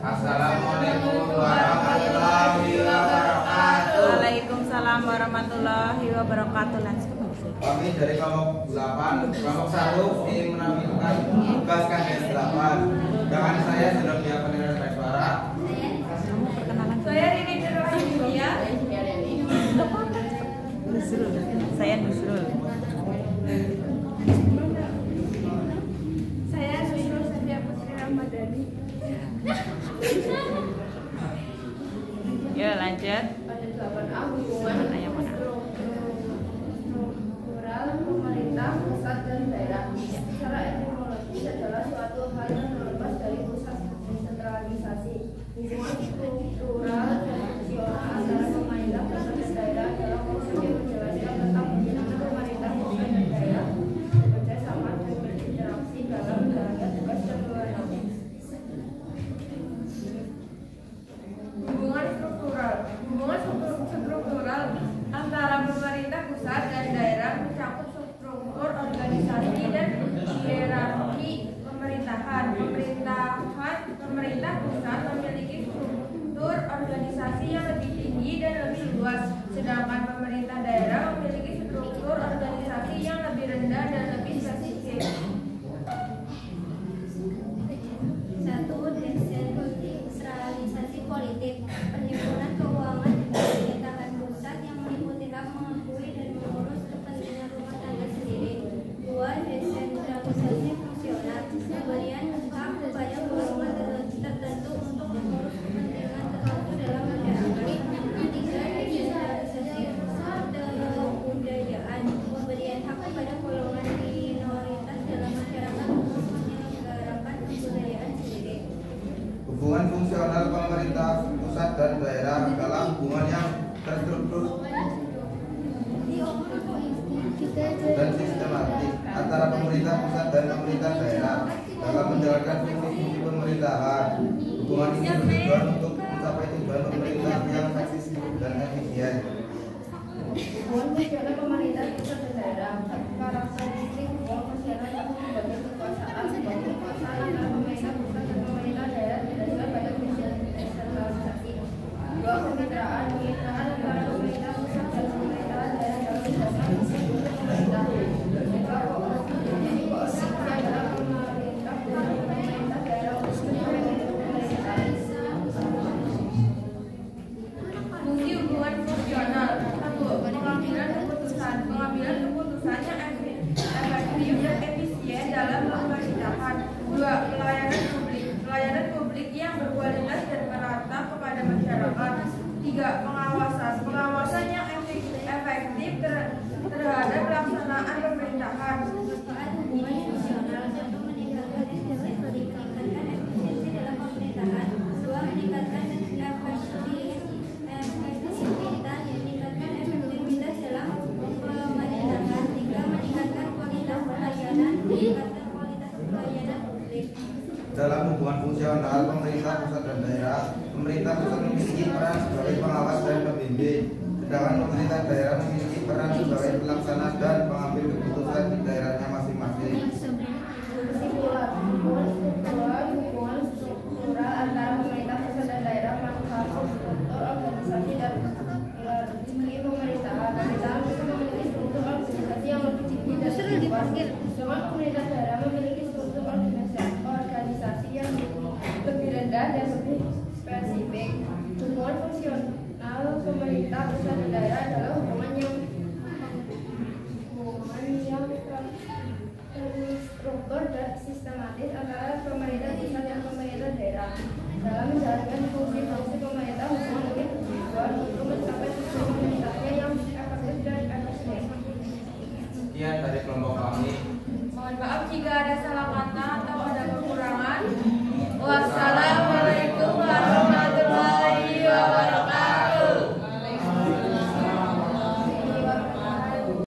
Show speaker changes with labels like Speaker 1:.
Speaker 1: Assalamualaikum warahmatullahi wabarakatuh.
Speaker 2: Waalaikumsalam warahmatullahi wabarakatuh.
Speaker 1: Kami dari kelompok 8, kelompok 1 ingin menampilkan tugas KKS 8. Dengan saya Zenobia Penelitian Suara.
Speaker 2: Saya Rini Nurhayya. Nusrul. Saya Nusrul.
Speaker 3: Saya Nusrul Satya Putri Ramadhani.
Speaker 2: Yuk lanjut.
Speaker 3: Pada 8A hubungan
Speaker 2: Yang mana?
Speaker 3: struktural pemerintah pusat dan daerah. Secara etimologis adalah suatu hal yang terlepas dari pusat sentralisasi. Hubungan struktural dan fungsional antara pemerintah pusat dan daerah adalah konsep yang menjelaskan tentang bagaimana pemerintah pusat dan daerah bekerja sama dan berinteraksi dalam menjalankan tugas dan kewenangan. Hubungan struktural antara pemerintah pusat dan daerah mencakup struktur organisasi dan hierarki pemerintahan. Pemerintah pusat memiliki struktur organisasi yang lebih tinggi dan lebih luas, sedangkan pemerintah daerah memiliki struktur organisasi yang lebih rendah dan lebih spesifik.
Speaker 4: 1. Desentralisasi politik. Perhimpunan keuangan dan pemerintahan pusat yang meliputi hak mengakui dan mengurus kepentingan rumah tangga sendiri. 2. Desentralisasi fungsional. Pemberian hak kepada golongan tertentu untuk mengurus kepentingan tertentu dalam masyarakat. 3. Desentralisasi kebudayaan. Pemberian hak kepada golongan minoritas dalam masyarakat untuk menyelenggarakan kebudayaan sendiri.
Speaker 1: Hubungan fungsional pemerintah pusat dan daerah adalah hubungan yang terstruktur dan sistematik antara pemerintah pusat dan pemerintah daerah dalam menjalankan fungsi-fungsi pemerintahan. Hubungan ini bertujuan untuk mencapai tujuan pemerintah yang fleksibel dan efisien.
Speaker 3: Hubungan fungsional pemerintah pusat dan daerah. Karakteristik hubungan fungsional yang membagi kekuasaan antara pemerintah pusat dan pemerintah daerah berdasarkan pada prinsip desentralisasi. 2. Kemitraan antara pemerintah pusat dan pemerintah daerah dalam menjalankan fungsi pemerintah. 3. Koordinasi antara pemerintah pusat dan pemerintah daerah untuk menjalankan pemerintahan. Fungsi hubungan fungsional. 1. Pengambilan keputusan. Pengambilan keputusan yang efektif dan efisien dalam pemerintahan. 2. Pelayanan publik. Pelayanan publik yang berkualitas dan merata kepada masyarakat. 3. Pengawasan. Pengawasan yang efektif terhadap pelaksanaan pemerintahan.
Speaker 4: Manfaat hubungan fungsional. 1. Meningkatkan efisiensi dalam pemerintahan. 2. Meningkatkan efektivitas dalam pemerintahan. 3. Meningkatkan kualitas pelayanan publik.
Speaker 1: Dalam hubungan fungsional pemerintah pusat dan daerah, pemerintah pusat memiliki peran sebagai pengawas dan pembimbing, sedangkan pemerintah daerah memiliki peran sebagai pelaksana dan pengambil keputusan di daerahnya masing-masing.
Speaker 3: Hubungan struktural antara pemerintah pusat dan daerah mencakup struktur organisasi dan hierarki pemerintahan. Pemerintahan pusat memiliki struktur organisasi yang lebih tinggi dan lebih luas, sedangkan pemerintah daerah memiliki struktur organisasi yang lebih rendah dan lebih spesifik. Hubungan fungsional pemerintah pusat dan daerah adalah hubungan yang terstruktur dan sistematis antara pemerintah pusat dan pemerintah daerah dalam menjalankan fungsi-fungsi pemerintah. Hubungan ini bertujuan untuk mencapai tujuan pemerintahnya yang efektif dan efisien.
Speaker 1: Sekian dari kelompok kami.
Speaker 3: Mohon maaf jika ada salah kata atau ada kekurangan. Wassalamualaikum.